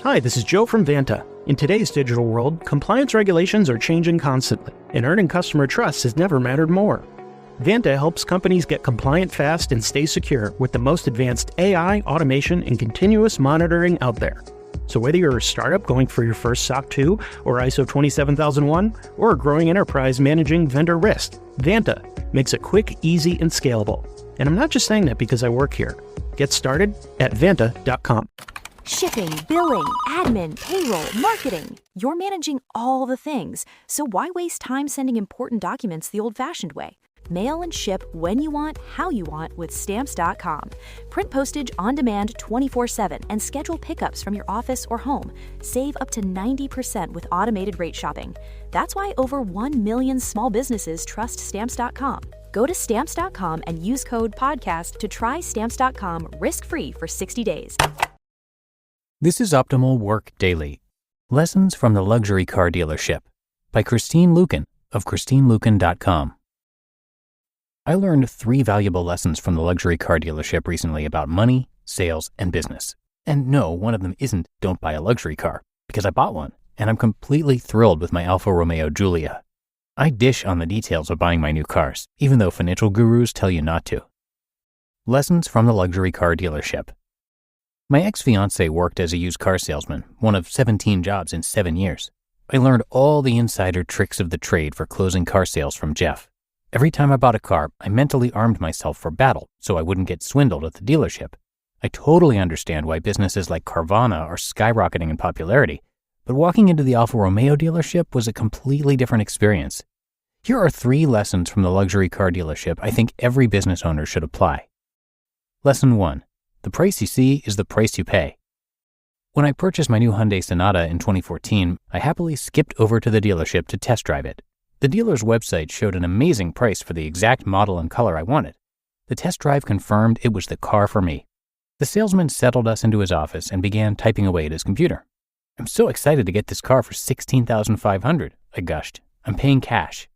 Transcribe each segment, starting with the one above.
Hi, this is Joe from Vanta. In today's digital world, compliance regulations are changing constantly, and earning customer trust has never mattered more. Vanta helps companies get compliant fast and stay secure with the most advanced AI, automation, and continuous monitoring out there. So whether you're a startup going for your first SOC 2 or ISO 27001, or a growing enterprise managing vendor risk, Vanta makes it quick, easy, and scalable. And I'm not just saying that because I work here. Get started at vanta.com. Shipping, billing, admin, payroll, marketing. You're managing all the things, so why waste time sending important documents the old-fashioned way? Mail and ship when you want, how you want with Stamps.com. Print postage on demand 24/7 and schedule pickups from your office or home. Save up to 90% with automated rate shopping. That's why over 1 million small businesses trust Stamps.com. Go to Stamps.com and use code PODCAST to try Stamps.com risk-free for 60 days. This is Optimal Work Daily. Lessons from the Luxury Car Dealership by Christine Luken of ChristineLuken.com. I learned 3 valuable lessons from the luxury car dealership recently about money, sales, and business. And no, one of them isn't don't buy a luxury car, because I bought one, and I'm completely thrilled with my Alfa Romeo Giulia. I dish on the details of buying my new cars, even though financial gurus tell you not to. Lessons from the luxury car dealership. My ex-fiancé worked as a used car salesman, one of 17 jobs in 7 years. I learned all the insider tricks of the trade for closing car sales from Jeff. Every time I bought a car, I mentally armed myself for battle so I wouldn't get swindled at the dealership. I totally understand why businesses like Carvana are skyrocketing in popularity, but walking into the Alfa Romeo dealership was a completely different experience. Here are 3 lessons from the luxury car dealership I think every business owner should apply. Lesson 1. The price you see is the price you pay. When I purchased my new Hyundai Sonata in 2014, I happily skipped over to the dealership to test drive it. The dealer's website showed an amazing price for the exact model and color I wanted. The test drive confirmed it was the car for me. The salesman settled us into his office and began typing away at his computer. "I'm so excited to get this car for $16,500, I gushed. "I'm paying cash."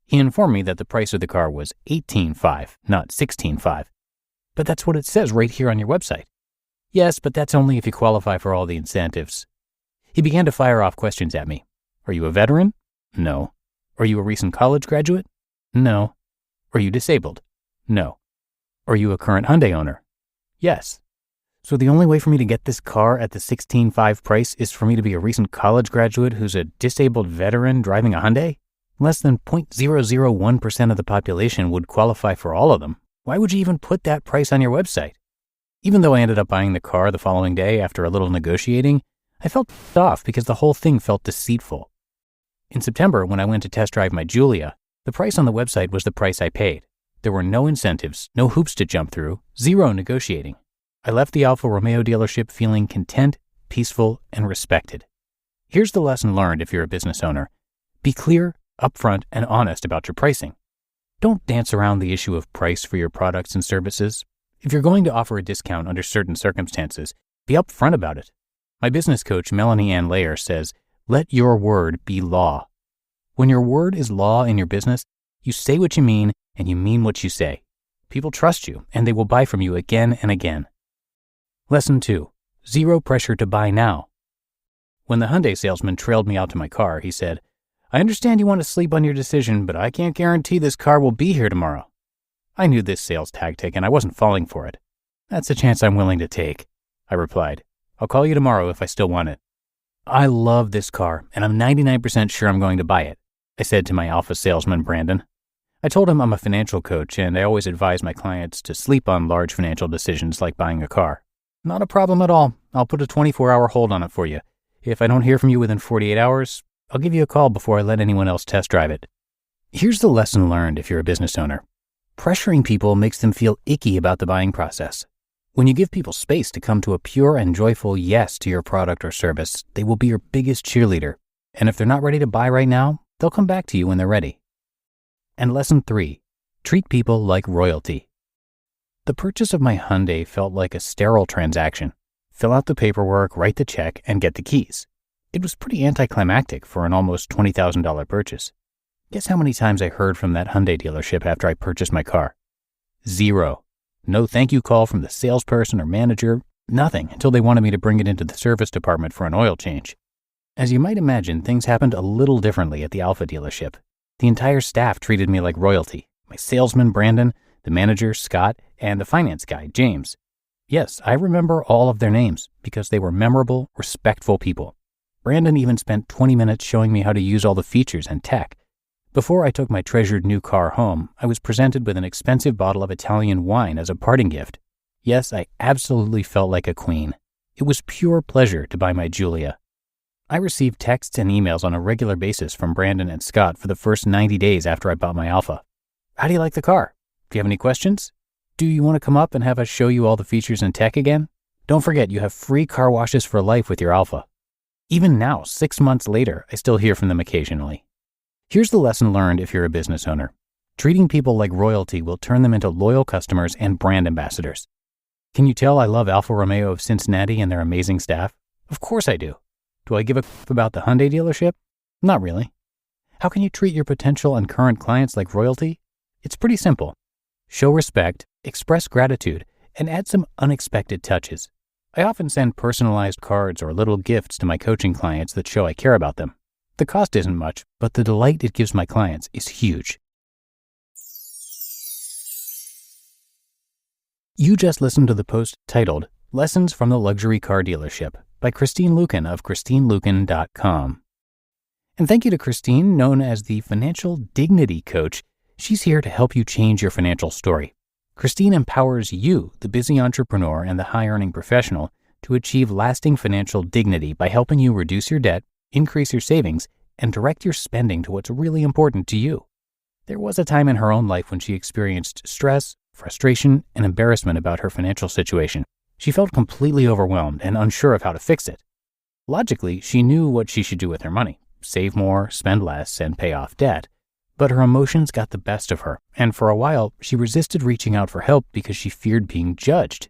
He informed me that the price of the car was $18,500, not $16,500. "But that's what it says right here on your website." "Yes, but that's only if you qualify for all the incentives." He began to fire off questions at me. "Are you a veteran?" "No." "Are you a recent college graduate?" "No." "Are you disabled?" "No." "Are you a current Hyundai owner?" "Yes." "So the only way for me to get this car at the $16,500 price is for me to be a recent college graduate who's a disabled veteran driving a Hyundai? Less than 0.001% of the population would qualify for all of them. Why would you even put that price on your website?" Even though I ended up buying the car the following day after a little negotiating, I felt pissed off because the whole thing felt deceitful. In September, when I went to test drive my Giulia, the price on the website was the price I paid. There were no incentives, no hoops to jump through, 0 negotiating. I left the Alfa Romeo dealership feeling content, peaceful, and respected. Here's the lesson learned if you're a business owner. Be clear, upfront, and honest about your pricing. Don't dance around the issue of price for your products and services. If you're going to offer a discount under certain circumstances, be upfront about it. My business coach, Melanie Ann Layer, says, "Let your word be law." When your word is law in your business, you say what you mean and you mean what you say. People trust you and they will buy from you again and again. Lesson 2. 0 pressure to buy now. When the Hyundai salesman trailed me out to my car, he said, "I understand you want to sleep on your decision, but I can't guarantee this car will be here tomorrow." I knew this sales tactic and I wasn't falling for it. "That's a chance I'm willing to take," I replied. "I'll call you tomorrow if I still want it." "I love this car and I'm 99% sure I'm going to buy it," I said to my alpha salesman, Brandon. I told him I'm a financial coach and I always advise my clients to sleep on large financial decisions like buying a car. "Not a problem at all. I'll put a 24-hour hold on it for you. If I don't hear from you within 48 hours, I'll give you a call before I let anyone else test drive it." Here's the lesson learned if you're a business owner. Pressuring people makes them feel icky about the buying process. When you give people space to come to a pure and joyful yes to your product or service, they will be your biggest cheerleader. And if they're not ready to buy right now, they'll come back to you when they're ready. And lesson 3, treat people like royalty. The purchase of my Hyundai felt like a sterile transaction. Fill out the paperwork, write the check, and get the keys. It was pretty anticlimactic for an almost $20,000 purchase. Guess how many times I heard from that Hyundai dealership after I purchased my car? 0. No thank you call from the salesperson or manager, Nothing until they wanted me to bring it into the service department for an oil change. As you might imagine, things happened a little differently at the Alpha dealership. The entire staff treated me like royalty. My salesman, Brandon, the manager, Scott, and the finance guy, James. Yes, I remember all of their names because they were memorable, respectful people. Brandon even spent 20 minutes showing me how to use all the features and tech. Before I took my treasured new car home, I was presented with an expensive bottle of Italian wine as a parting gift. Yes, I absolutely felt like a queen. It was pure pleasure to buy my Giulia. I received texts and emails on a regular basis from Brandon and Scott for the first 90 days after I bought my Alpha. How do you like the car? Do you have any questions? Do you want to come up and have us show you all the features and tech again? Don't forget, you have free car washes for life with your Alpha. Even now, 6 months later, I still hear from them occasionally. Here's the lesson learned if you're a business owner. Treating people like royalty will turn them into loyal customers and brand ambassadors. Can you tell I love Alfa Romeo of Cincinnati and their amazing staff? Of course I do. Do I give a f about the Hyundai dealership? Not really. How can you treat your potential and current clients like royalty? It's pretty simple. Show respect, express gratitude, and add some unexpected touches. I often send personalized cards or little gifts to my coaching clients that show I care about them. The cost isn't much, but the delight it gives my clients is huge. You just listened to the post titled Lessons from the Luxury Car Dealership by Christine Luken of ChristineLuken.com. And thank you to Christine, known as the Financial Dignity Coach. She's here to help you change your financial story. Christine empowers you, the busy entrepreneur and the high-earning professional, to achieve lasting financial dignity by helping you reduce your debt, increase your savings, and direct your spending to what's really important to you. There was a time in her own life when she experienced stress, frustration, and embarrassment about her financial situation. She felt completely overwhelmed and unsure of how to fix it. Logically, she knew what she should do with her money: save more, spend less, and pay off debt. But her emotions got the best of her, and for a while, she resisted reaching out for help because she feared being judged.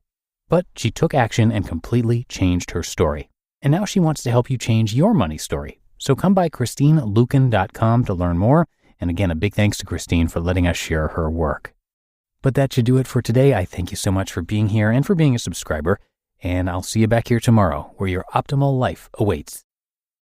But she took action and completely changed her story. And now she wants to help you change your money story. So come by ChristineLuken.com to learn more. And again, a big thanks to Christine for letting us share her work. But that should do it for today. I thank you so much for being here and for being a subscriber. And I'll see you back here tomorrow where your optimal life awaits.